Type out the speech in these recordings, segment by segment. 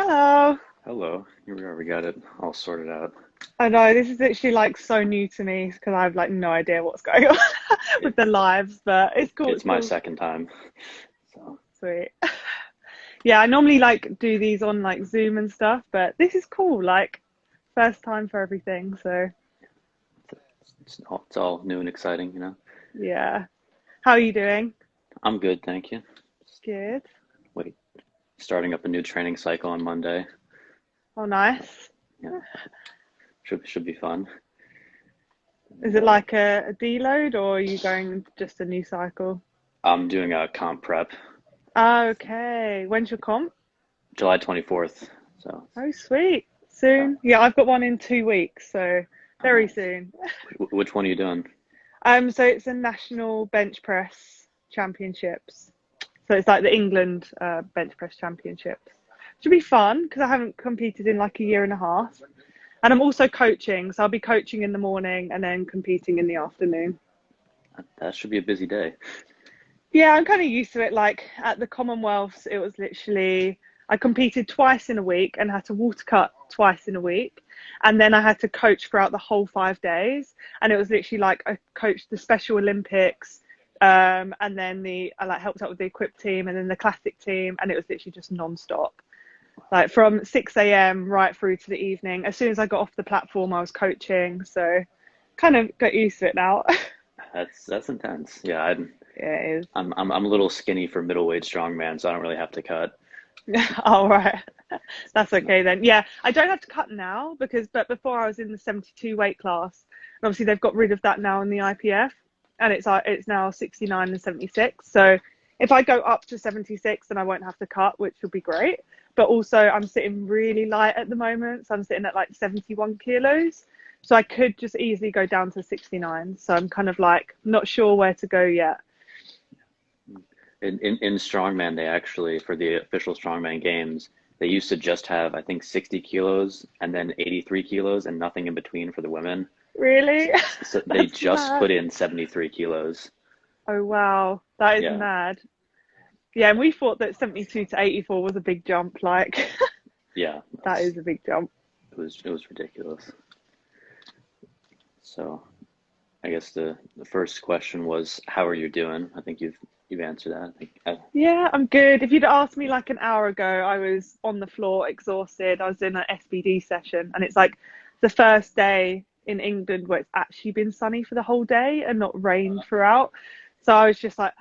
Hello. Hello. Here we are. We got it all sorted out. I know this is literally like so new to me because I have like no idea what's going on with the It's lives, but it's cool. it's It's my cool. second time. So Sweet. Yeah, I normally like do these on like Zoom and stuff, but this is cool. Like first time for everything. So it's all new and exciting. yeah. How are you doing? I'm good, thank you. Good. Wait, starting up a new training cycle on Monday. Oh, nice. Yeah, should be fun. Is And it like a deload or are you going just a new cycle? I'm doing a comp prep, Oh, okay. When's your comp? July 24th. So Oh, sweet. yeah. Soon. Yeah, I've got one in 2 weeks, so Oh, very nice. soon. Which one are you doing? So it's a national bench press championships. So it's like the England bench press championships. Should be fun because I haven't competed in like a year and a half. And I'm also coaching, so I'll be coaching in the morning and then competing in the afternoon. That should be a busy day. Yeah, I'm kind of used to it. Like at the Commonwealths, it was literally I competed twice in a week and had to water cut twice in a week. And then I had to coach throughout the whole 5 days. And it was literally like I coached the Special Olympics, and then I like helped out with the equipped team and then the classic team, and it was literally just non-stop. Like from 6 a.m. right through to the evening. As soon as I got off the platform, I was coaching. So kind of got used to it now. That's intense. Yeah, Yeah, it is. I'm a little skinny for middleweight strongman, so I don't really have to cut. All right. That's So, okay then. Yeah, I don't have to cut now but before I was in the 72 weight class. And obviously they've got rid of that now in the IPF and it's now 69 and 76. So if I go up to 76 then I won't have to cut, which will be great. But also I'm sitting really light at the moment. So I'm sitting at like 71 kilos. So I could just easily go down to 69. So I'm kind of like not sure where to go yet. in strongman, they actually, for the official strongman games, they used to just have, I think, 60 kilos and then 83 kilos and nothing in between for the women. Really? So they That's just mad. put in 73 kilos. Oh wow, that is Yeah, mad. Yeah, and we thought that 72 to 84 was a big jump. Like, yeah, that is a big jump. it was ridiculous. So I guess the first question was, how are you doing? I think you've answered that. Yeah, I'm good. If you'd asked me like an hour ago, I was on the floor, exhausted. I was in an SBD session, and it's like the first day in England where it's actually been sunny for the whole day and not rained throughout. So I was just like,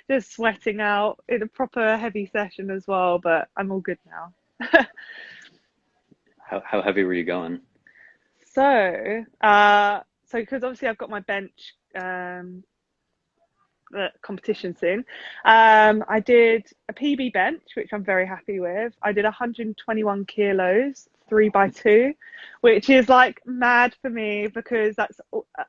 just sweating out in a proper heavy session as well, but I'm all good now. how heavy were you going? So because obviously I've got my bench competition soon. I did a PB bench, which I'm very happy with. I did 121 kilos, 3x2, which is like mad for me because that's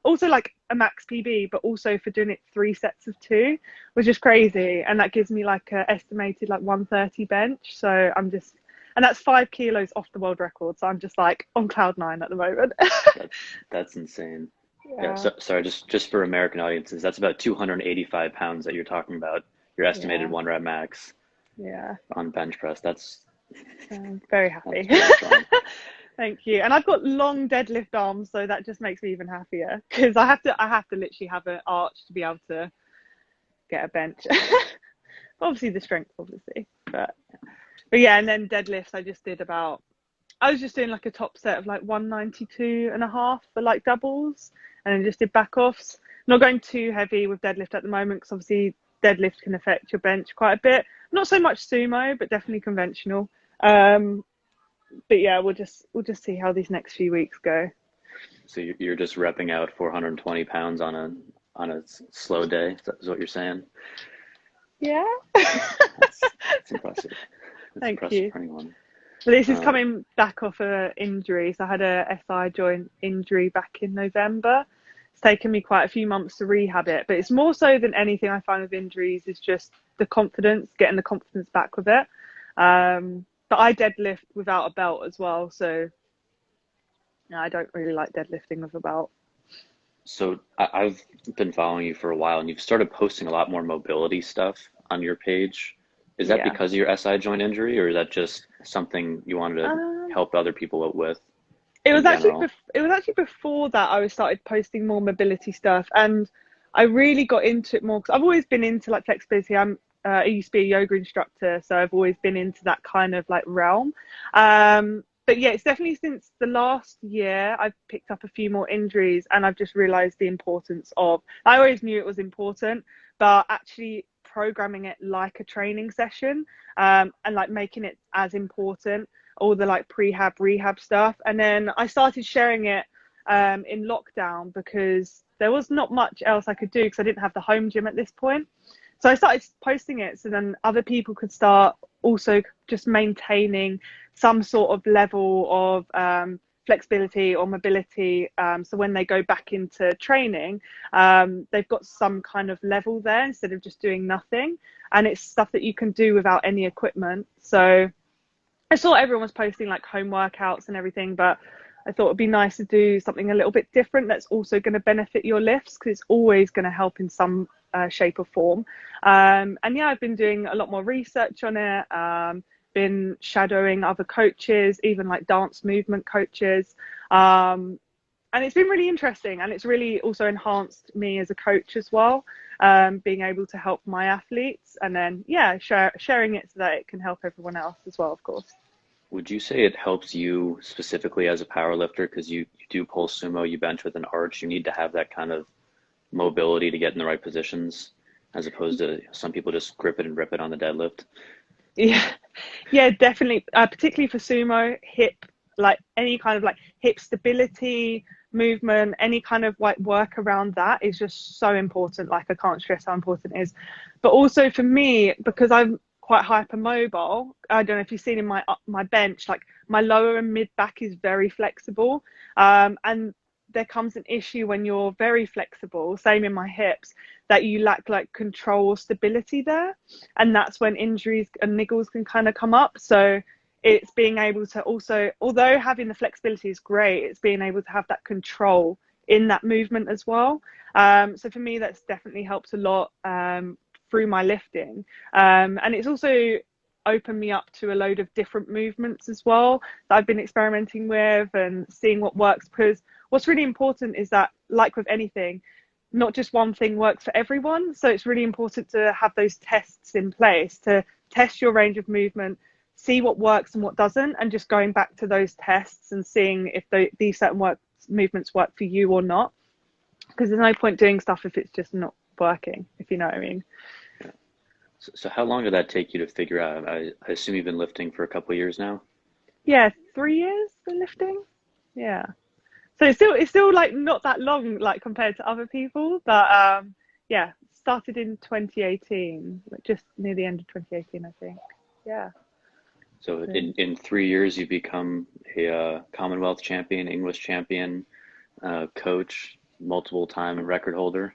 also like a max PB, but also for doing it 3 sets of 2 was just crazy. And that gives me like a estimated like 130 bench. So and that's 5 kilos off the world record. So I'm just like on cloud 9 at the moment. That's insane. Yeah, Yeah, so sorry, just for American audiences, that's about 285 pounds that you're talking about. Your estimated yeah, one rep max yeah. on bench press. I'm very That's happy. very strong. Thank you. And I've got long deadlift arms, so that just makes me even happier because I have to literally have an arch to be able to get a bench. Obviously the strength, obviously, but yeah. And then deadlifts, I was just doing like a top set of like 192 and a half for like doubles, and then just did back offs. Not going too heavy with deadlift at the moment because obviously deadlift can affect your bench quite a bit. Not so much sumo, but definitely conventional. Um, but yeah, we'll just see how these next few weeks go. So you're just repping out 420 pounds on a slow day. Is what you're saying? Yeah. That's impressive. That's Thank impressive you. for anyone. But this is Uh, coming back off a injury. So I had a SI joint injury back in November. It's taken me quite a few months to rehab it, but it's more so than anything I find with injuries is just the confidence, getting the confidence back with it. But I deadlift without a belt as well, so no, I don't really like deadlifting with a belt. so I've been following you for a while, and you've started posting a lot more mobility stuff on your page. Is that Yeah. because of your SI joint injury, or is that just something you wanted to Um, help other people out with it in was actually general? it was actually before that I started posting more mobility stuff, and I really got into it more because I've always been into like flexibility. I used to be a yoga instructor, so I've always been into that kind of like realm. But yeah, it's definitely since the last year I've picked up a few more injuries, and I've just realised the importance of. I always knew it was important, but actually programming it like a training session, and like making it as important, all the like prehab rehab stuff. And then I started sharing it in lockdown because there was not much else I could do because I didn't have the home gym at this point. So I started posting it so then other people could start also just maintaining some sort of level of flexibility or mobility. So when they go back into training, they've got some kind of level there instead of just doing nothing. And it's stuff that you can do without any equipment. So I saw everyone was posting like home workouts and everything, but I thought it'd be nice to do something a little bit different that's also going to benefit your lifts because it's always going to help in some shape or form. And yeah, I've been doing a lot more research on it, been shadowing other coaches, even like dance movement coaches. And it's been really interesting, and it's really also enhanced me as a coach as well, being able to help my athletes, and then yeah, sharing it so that it can help everyone else as well, of course. Would you say it helps you specifically as a power lifter because you do pull sumo, you bench with an arch, you need to have that kind of mobility to get in the right positions, as opposed to some people just grip it and rip it on the deadlift? Yeah, yeah, definitely. Particularly for sumo, hip, like any kind of like hip stability, movement, any kind of like work around that is just so important. Like I can't stress how important it is. But also for me, because I'm quite hypermobile, I don't know if you've seen in my bench, like my lower and mid back is very flexible. And there comes an issue when you're very flexible, same in my hips, that you lack like control or stability there, and that's when injuries and niggles can kind of come up. So it's being able to also, although having the flexibility is great, it's being able to have that control in that movement as well. So for me, that's definitely helped a lot through my lifting. And it's also opened me up to a load of different movements as well that I've been experimenting with and seeing what works. Because what's really important is that, like with anything, not just one thing works for everyone. So it's really important to have those tests in place to test your range of movement, see what works and what doesn't, and just going back to those tests and seeing if these certain movements work for you or not. Because there's no point doing stuff if it's just not working, if you know what I mean. Yeah. So how long did that take you to figure out? I assume you've been lifting for a couple of years now. Yeah, 3 years for lifting. Yeah. So it's still like not that long, like compared to other people, but yeah, started in 2018, like just near the end of 2018, I think. Yeah. So So, in 3 years, you become a Commonwealth champion, English champion, coach, multiple time record holder,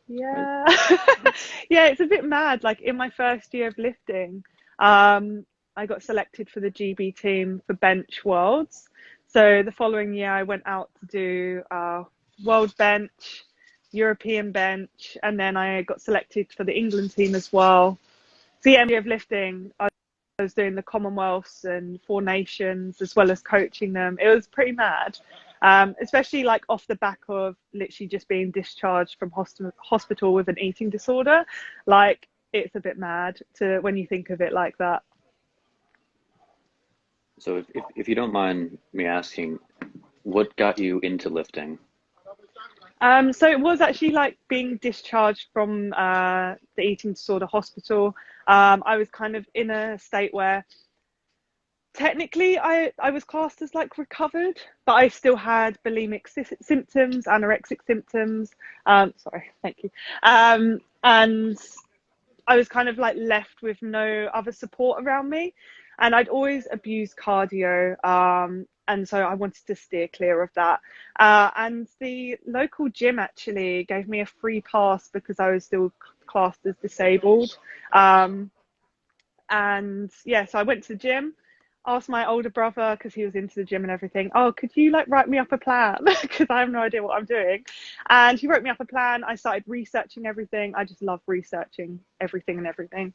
right? yeah. Yeah, it's a bit mad. Like in my first year of lifting, I got selected for the GB team for bench worlds. So the following year I went out to do world bench, European bench, and then I got selected for the England team as well. So yeah, year of lifting, I was doing the Commonwealths and Four Nations as well as coaching them. It was pretty mad, especially like off the back of literally just being discharged from hospital with an eating disorder. Like it's a bit mad to when you think of it like that. So if you don't mind me asking, what got you into lifting? So it was actually like being discharged from the eating disorder hospital. I was kind of in a state where technically I was classed as like recovered, but I still had bulimic symptoms, anorexic symptoms. Sorry, thank you. And I was kind of like left with no other support around me. And I'd always abused cardio. And so I wanted to steer clear of that. And the local gym actually gave me a free pass because I was still classed as disabled. And yeah, so I went to the gym. asked my older brother, because he was into the gym and everything, oh, could you like write me up a plan? Because I have no idea what I'm doing. And he wrote me up a plan. I started researching everything. I just love researching everything and everything.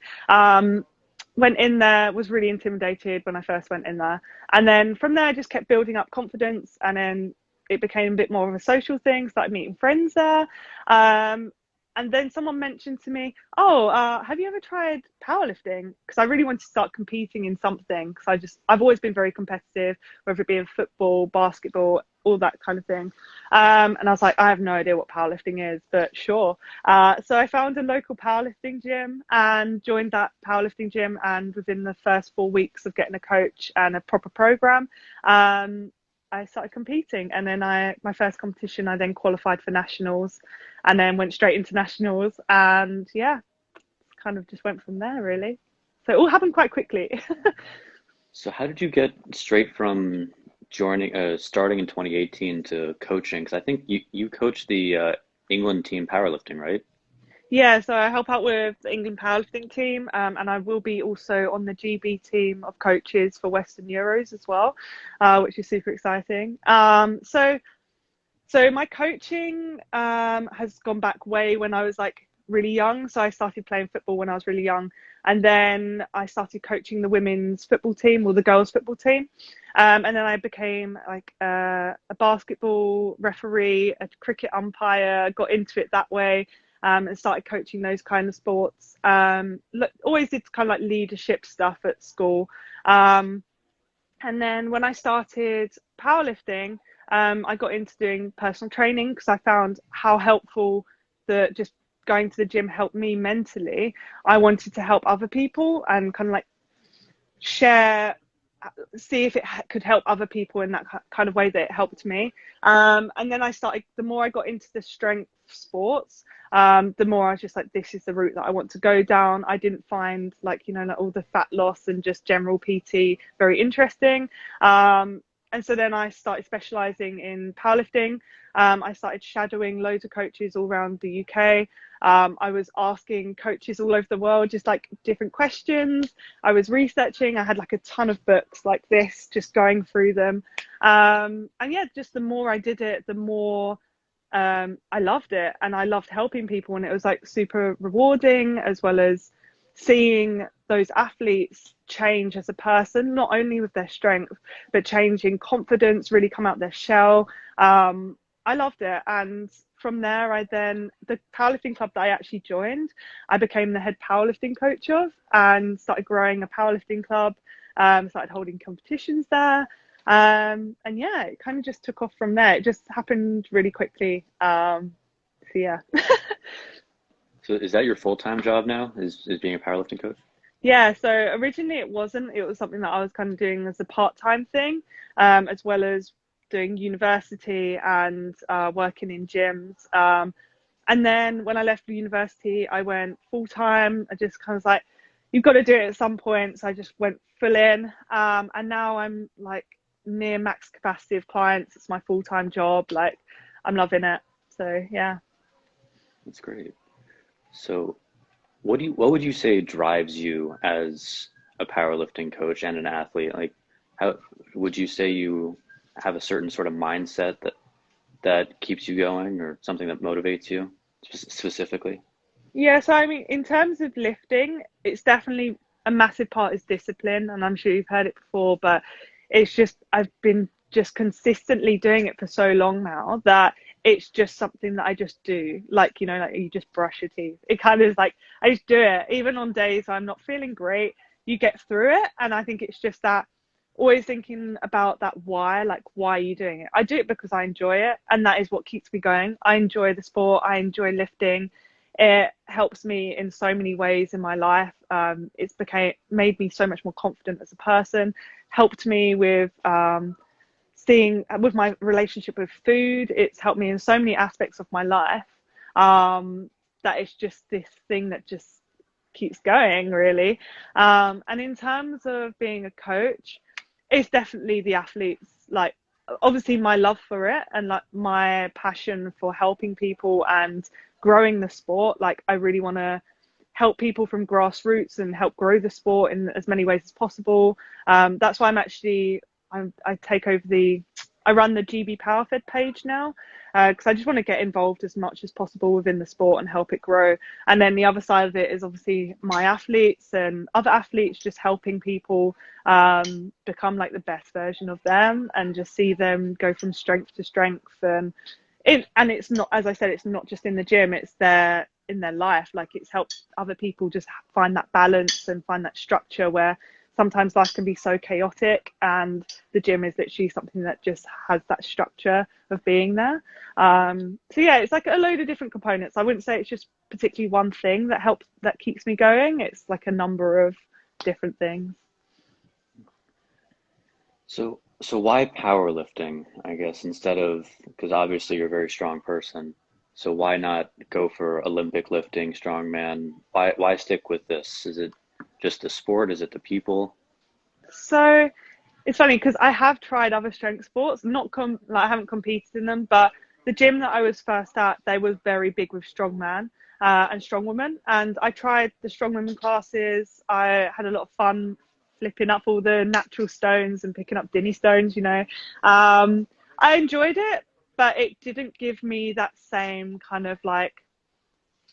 Went in there, was really intimidated when I first went in there. And then from there, I just kept building up confidence. And then it became a bit more of a social thing, started meeting friends there. And then someone mentioned to me, oh, have you ever tried powerlifting? Because I really wanted to start competing in something. Because I've always been very competitive, whether it be in football, basketball, all that kind of thing. And I was like, I have no idea what powerlifting is, but sure. So I found a local powerlifting gym and joined that powerlifting gym. And within the first 4 weeks of getting a coach and a proper program, I started competing. And then my first competition, I then qualified for nationals and then went straight into nationals. And yeah, kind of just went from there, really. So it all happened quite quickly. So how did you get straight from starting in 2018 to coaching? Because I think you coached the England team powerlifting, right? Yeah, so I help out with the England Powerlifting Team, and I will be also on the GB team of coaches for Western Euros as well, which is super exciting. So my coaching has gone back way when I was like really young. So I started playing football when I was really young, and then I started coaching the women's football team or the girls' football team, and then I became like a basketball referee, a cricket umpire, got into it that way. And started coaching those kind of sports. Always did kind of like leadership stuff at school. And then when I started powerlifting, I got into doing personal training because I found how helpful just going to the gym helped me mentally. I wanted to help other people and kind of like see if it could help other people in that kind of way that it helped me. And then the more I got into the strength sports, the more I was just like, this is the route that I want to go down. I didn't find like all the fat loss and just general PT very interesting. And so then I started specializing in powerlifting. I started shadowing loads of coaches all around the UK. I was asking coaches all over the world just like different questions. I was researching. I had like a ton of books like this, just going through them. And yeah, just the more I did it, the more I loved it, and I loved helping people, and it was like super rewarding, as well as seeing those athletes change as a person, not only with their strength, but change in confidence, really come out their shell. I loved it. And from there, the powerlifting club that I actually joined, I became the head powerlifting coach of, and started growing a powerlifting club, started holding competitions there. And yeah, it kind of just took off from there. It just happened really quickly. So yeah. So is that your full-time job now, is being a powerlifting coach? Yeah, so originally it wasn't. It was something that I was kind of doing as a part-time thing, as well as doing university and working in gyms. And then when I left the university, I went full-time. I just kind of was like, you've got to do it at some point. So I just went full in. And now I'm like near max capacity of clients. It's my full-time job. Like, I'm loving it. So yeah. That's great. So what would you say drives you as a powerlifting coach and an athlete? Like, how would you say you have a certain sort of mindset that keeps you going, or something that motivates you specifically? Yeah, so I mean, in terms of lifting, it's definitely a massive part is discipline, and I'm sure you've heard it before, but it's just I've been just consistently doing it for so long now that it's just something that I just do. Like, like you just brush your teeth. It kind of is like I just do it, even on days I'm not feeling great. You get through it, and I think it's just that always thinking about that why, like why are you doing it? I do it because I enjoy it, and that is what keeps me going. I enjoy the sport. I enjoy lifting. It helps me in so many ways in my life. It's made me so much more confident as a person, helped me with seeing with my relationship with food. It's helped me in so many aspects of my life, that it's just this thing that just keeps going, really. And in terms of being a coach, it's definitely the athletes, like obviously my love for it and like my passion for helping people and growing the sport. Like I really want to help people from grassroots and help grow the sport in as many ways as possible. That's why I take over I run the GB Powerfed page now, because I just want to get involved as much as possible within the sport and help it grow. And then the other side of it is obviously my athletes and other athletes, just helping people become like the best version of them and just see them go from strength to strength. And it's not, as I said, it's not just in the gym, it's in their life. Like, it's helped other people just find that balance and find that structure, where sometimes life can be so chaotic, and the gym is literally something that just has that structure of being there. So yeah, it's like a load of different components. I wouldn't say it's just particularly one thing that keeps me going. It's like a number of different things. So why powerlifting, I guess, instead of, because obviously you're a very strong person, so why not go for Olympic lifting, strongman? Why stick with this? Is it just the sport? Is it the people? So it's funny because I have tried other strength sports, I haven't competed in them, but the gym that I was first at, they were very big with strongman and strongwoman, and I tried the strongwoman classes. I had a lot of fun flipping up all the natural stones and picking up dinny stones, I enjoyed it, but it didn't give me that same kind of like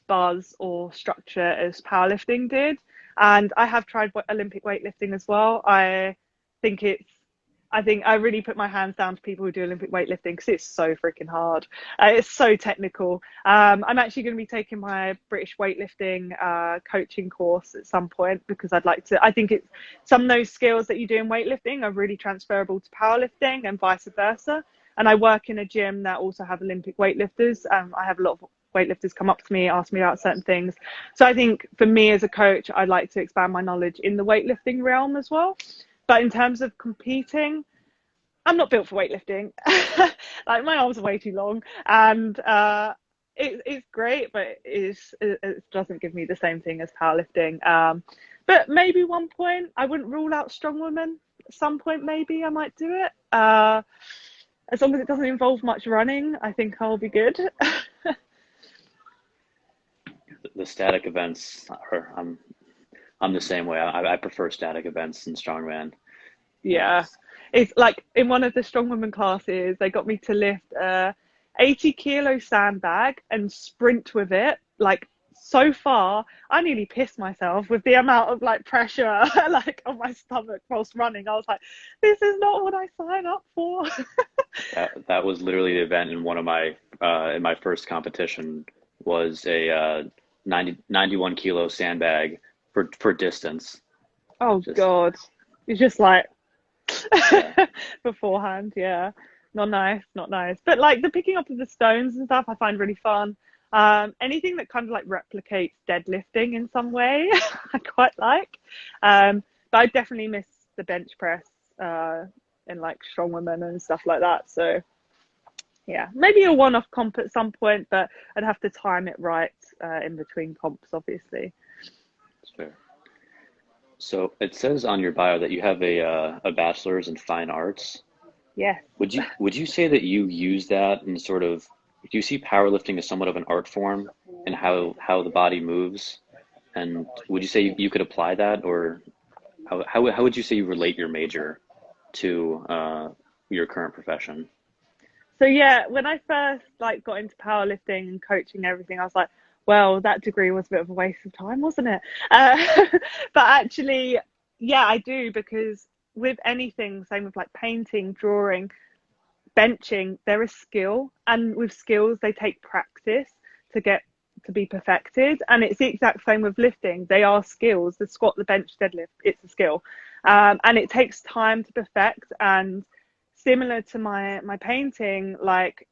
buzz or structure as powerlifting did. And I have tried Olympic weightlifting as well. I think I really put my hands down to people who do Olympic weightlifting, because it's so freaking hard. It's so technical. I'm actually going to be taking my British weightlifting coaching course at some point, because I think some of those skills that you do in weightlifting are really transferable to powerlifting and vice versa. And I work in a gym that also have Olympic weightlifters. I have a lot of weightlifters come up to me, ask me about certain things. So I think for me as a coach, I'd like to expand my knowledge in the weightlifting realm as well. But in terms of competing, I'm not built for weightlifting. Like, my arms are way too long, and it's great, but it doesn't give me the same thing as powerlifting. But maybe one point, I wouldn't rule out strongwoman. At some point, maybe I might do it. As long as it doesn't involve much running, I think I'll be good. The static events I'm the same way. I prefer static events in strongman. Yeah, it's like in one of the strongwoman classes, they got me to lift a 80-kilo sandbag and sprint with it. Like, so far, I nearly pissed myself with the amount of like pressure like on my stomach whilst running. I was like, this is not what I signed up for. That was literally the event in one of my in my first competition, was a 91 kilo sandbag for distance. Oh God, it's just like Yeah. beforehand. Yeah, not nice. But like the picking up of the stones and stuff, I find really fun. Anything that kind of like replicates deadlifting in some way, I quite like. But I definitely miss the bench press in like strongwomen and stuff like that. So yeah, maybe a one-off comp at some point, but I'd have to time it right in between comps, obviously. That's fair. So it says on your bio that you have a bachelor's in fine arts. Yes. Would you say that you use that in sort of, do you see powerlifting as somewhat of an art form and how the body moves? And would you say you could apply that, or how would you say you relate your major to your current profession? So yeah, when I first like got into powerlifting and coaching and everything, I was like, well, that degree was a bit of a waste of time, wasn't it? But actually, yeah, I do, because with anything, same with like painting, drawing, benching, there is skill, and with skills, they take practice to get to be perfected. And it's the exact same with lifting. They are skills. The squat, the bench, deadlift, it's a skill, and it takes time to perfect. And similar to my painting, like,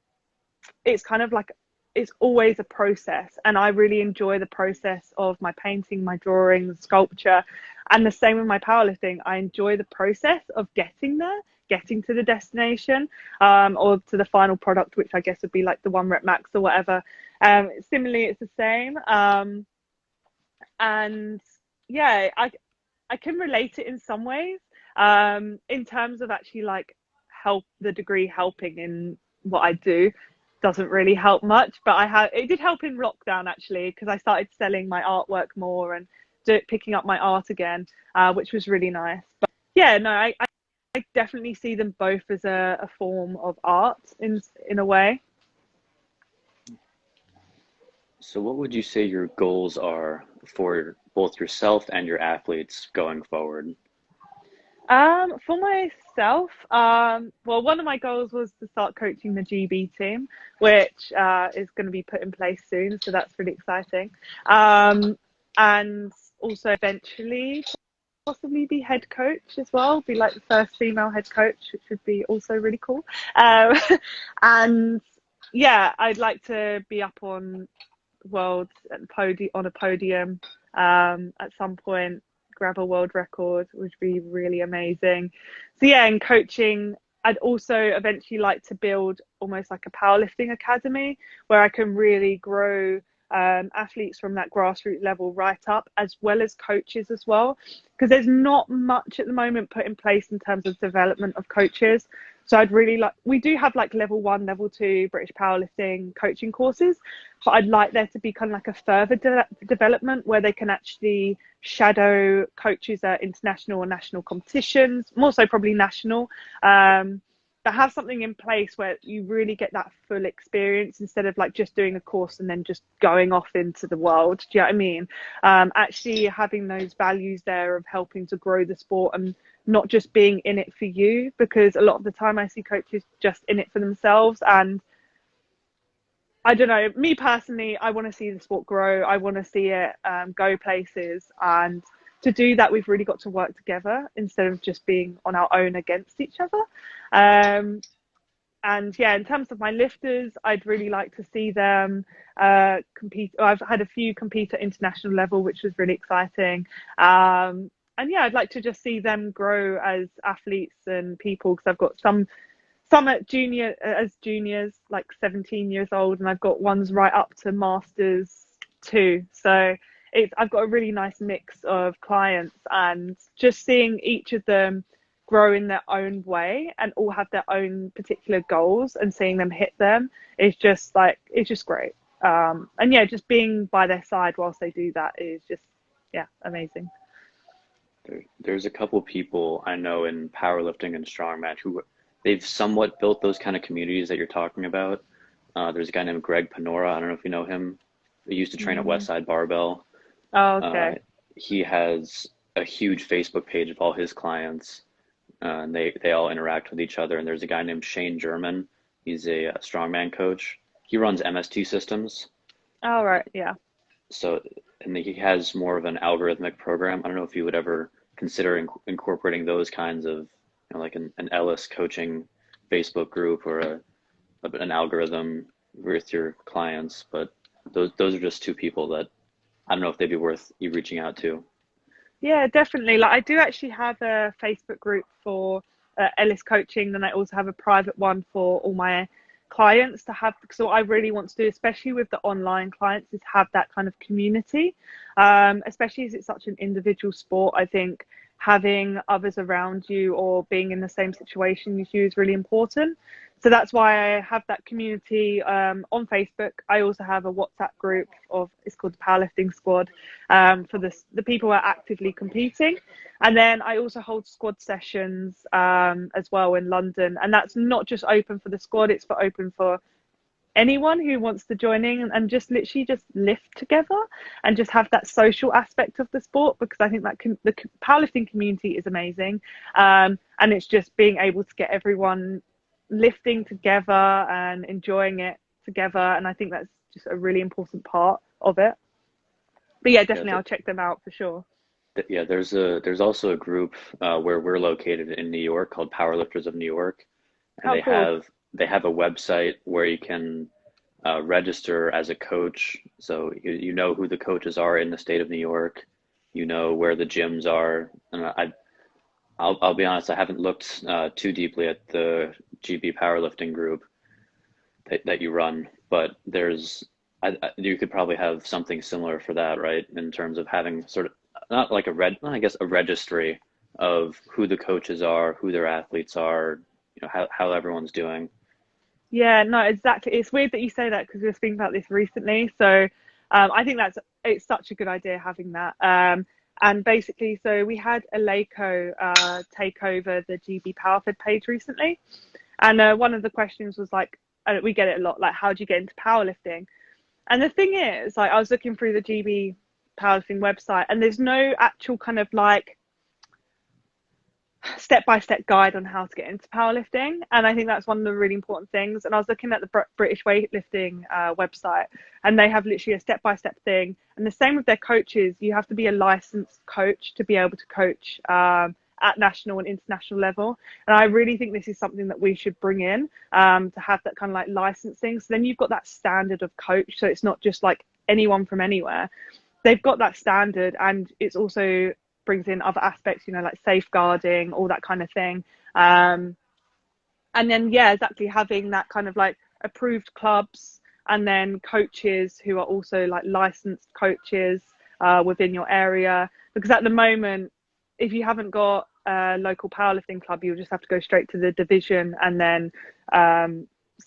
it's kind of like, it's always a process, and I really enjoy the process of my painting, my drawing, sculpture. And the same with my powerlifting, I enjoy the process of getting there, getting to the destination, or to the final product, which I guess would be like the 1 rep max or whatever. Similarly, it's the same. And yeah, I can relate it in some ways, in terms of actually like the degree helping in what I do. doesn't really help much. But it did help in lockdown actually, because I started selling my artwork more and picking up my art again, which was really nice. But yeah, no, I definitely see them both as a form of art in a way. So what would you say your goals are for both yourself and your athletes going forward? For myself, well, one of my goals was to start coaching the GB team, which is going to be put in place soon. So that's really exciting. And also eventually possibly be head coach as well, be like the first female head coach, which would be also really cool. And yeah, I'd like to be up on world on a podium at some point, grab a world record, which would be really amazing. So yeah, in coaching, I'd also eventually like to build almost like a powerlifting academy where I can really grow athletes from that grassroots level right up, as well as coaches as well, because there's not much at the moment put in place in terms of development of coaches. So I'd really like, we do have like level 1, level 2 British powerlifting coaching courses, but I'd like there to be kind of like a further development where they can actually shadow coaches at international or national competitions, more so probably national, but have something in place where you really get that full experience instead of like just doing a course and then just going off into the world. Do you know what I mean? Actually having those values there of helping to grow the sport and not just being in it for you, because a lot of the time I see coaches just in it for themselves. And I don't know, me personally, I want to see the sport grow. I want to see it go places. And to do that, we've really got to work together instead of just being on our own against each other. And yeah, in terms of my lifters, I'd really like to see them compete. I've had a few compete at international level, which was really exciting. And yeah, I'd like to just see them grow as athletes and people, because I've got some at juniors, like 17 years old, and I've got ones right up to masters too. So I've got a really nice mix of clients, and just seeing each of them grow in their own way and all have their own particular goals and seeing them hit them is just like, it's just great. And yeah, just being by their side whilst they do that is just, yeah, amazing. There's a couple people I know in powerlifting and strongman who they've somewhat built those kind of communities that you're talking about. There's a guy named Greg Panora. I don't know if you know him. He used to train at Westside Barbell. Oh, okay. He has a huge Facebook page of all his clients, and they all interact with each other. And there's a guy named Shane German. He's a strongman coach. He runs MST systems. All right, yeah. So, and he has more of an algorithmic program. I don't know if you would ever consider incorporating those kinds of, like an Ellis coaching Facebook group or an algorithm with your clients. But those are just two people that I don't know if they'd be worth you reaching out to. Yeah, definitely. Like I do actually have a Facebook group for Ellis coaching, and I also have a private one for all my clients to have. So what I really want to do, especially with the online clients, is have that kind of community, especially as it's such an individual sport. I think having others around you or being in the same situation as you is really important. So that's why I have that community on Facebook. I also have a WhatsApp group it's called the Powerlifting Squad, for the people who are actively competing. And then I also hold squad sessions as well in London. And that's not just open for the squad, it's open for anyone who wants to join in and just literally just lift together and just have that social aspect of the sport, because I think that the powerlifting community is amazing. And it's just being able to get everyone lifting together and enjoying it together, and I think that's just a really important part of it. But yeah, definitely I'll check them out for sure. Yeah, there's also a group where we're located in New York called Powerlifters of New York, and Cool. they have a website where you can register as a coach. So you know who the coaches are in the state of New York, you know where the gyms are, and I'll be honest, I haven't looked too deeply at the GB powerlifting group that you run, but you could probably have something similar for that, right? In terms of having sort of not like I guess a registry of who the coaches are, who their athletes are, how everyone's doing. Yeah, no, exactly. It's weird that you say that because we were speaking about this recently. So I think it's such a good idea having that. And basically, so we had Aleko take over the GB Powerford page recently. And one of the questions was like, we get it a lot, like, how do you get into powerlifting? And the thing is, like, I was looking through the GB powerlifting website, and there's no actual kind of like step-by-step guide on how to get into powerlifting, and I think that's one of the really important things. And I was looking at the British weightlifting website, and they have literally a step-by-step thing, and the same with their coaches. You have to be a licensed coach to be able to coach at national and international level, and I really think this is something that we should bring in, to have that kind of like licensing, so then you've got that standard of coach, so it's not just like anyone from anywhere. They've got that standard, and it's also brings in other aspects, you know, like safeguarding, all that kind of thing. And then, yeah, exactly, having that kind of like approved clubs, and then coaches who are also like licensed coaches within your area. Because at the moment, if you haven't got a local powerlifting club, you'll just have to go straight to the division and then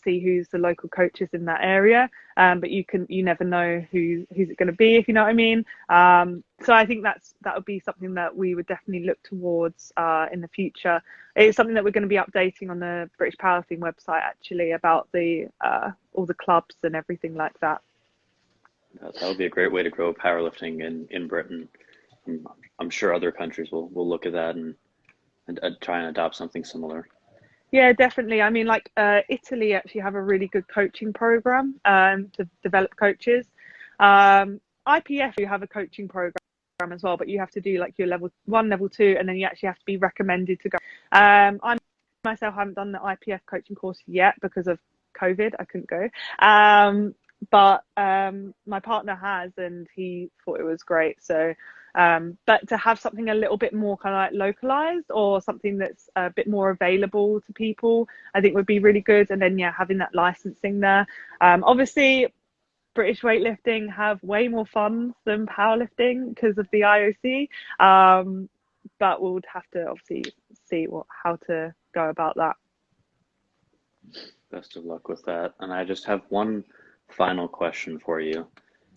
see who's the local coaches in that area. But you never know who's it going to be, if you know what I mean. So I think that would be something that we would definitely look towards in the future. It's something that we're going to be updating on the British Powerlifting website, actually, about the all the clubs and everything like that. That would be a great way to grow powerlifting in Britain. I'm sure other countries will look at that and try and adopt something similar. Yeah, definitely. I mean, like Italy actually have a really good coaching program to develop coaches. IPF, you have a coaching program as well, but you have to do like your level 1, level 2, and then you actually have to be recommended to go. I myself haven't done the IPF coaching course yet because of COVID. I couldn't go. But my partner has, and he thought it was great. So, but to have something a little bit more kind of like localized, or something that's a bit more available to people, I think would be really good. And then, yeah, having that licensing there. Obviously, British weightlifting have way more funds than powerlifting because of the IOC. But we would have to obviously see how to go about that. Best of luck with that. And I just have one final question for you.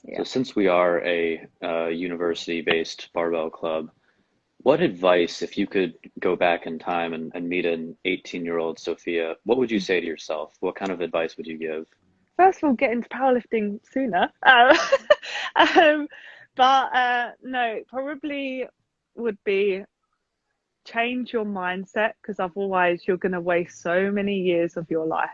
Yeah. So since we are a university-based barbell club, what advice, if you could go back in time and meet an 18-year-old Sophia, what would you say to yourself? What kind of advice would you give? First of all, get into powerlifting sooner. But no, probably would be change your mindset, because otherwise you're going to waste so many years of your life.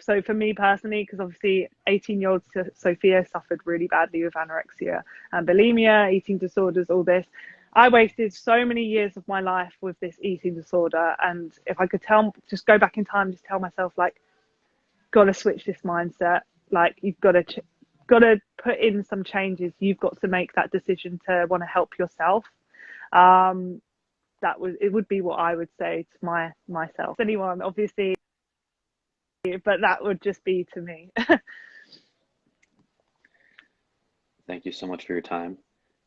So for me personally, because obviously 18-year-old Sophia suffered really badly with anorexia and bulimia, eating disorders, all this. I wasted so many years of my life with this eating disorder, and if I could just go back in time, just tell myself, like, got to switch this mindset. Like, you've got to put in some changes. You've got to make that decision to want to help yourself. It would be what I would say to myself. Anyone, obviously, but that would just be to me. Thank you so much for your time.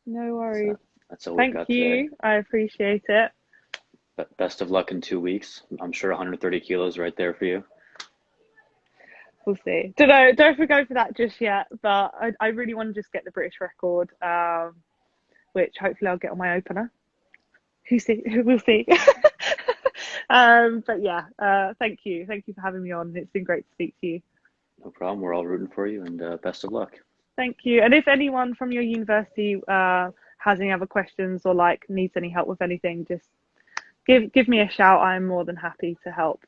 No worries. That's all we've got today. Thank you. I appreciate it. But best of luck in 2 weeks. I'm sure 130 kilos right there for you. We'll see. Don't go for that just yet, but I really want to just get the British record, which hopefully I'll get on my opener. We'll see. But yeah, thank you for having me on. It's been great to speak to you. No problem. We're all rooting for you, and best of luck. Thank you. And if anyone from your university has any other questions, or like needs any help with anything, just give me a shout. I'm more than happy to help.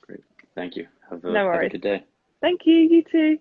Great. Thank you. Have No worries. a good day. Thank you. You too.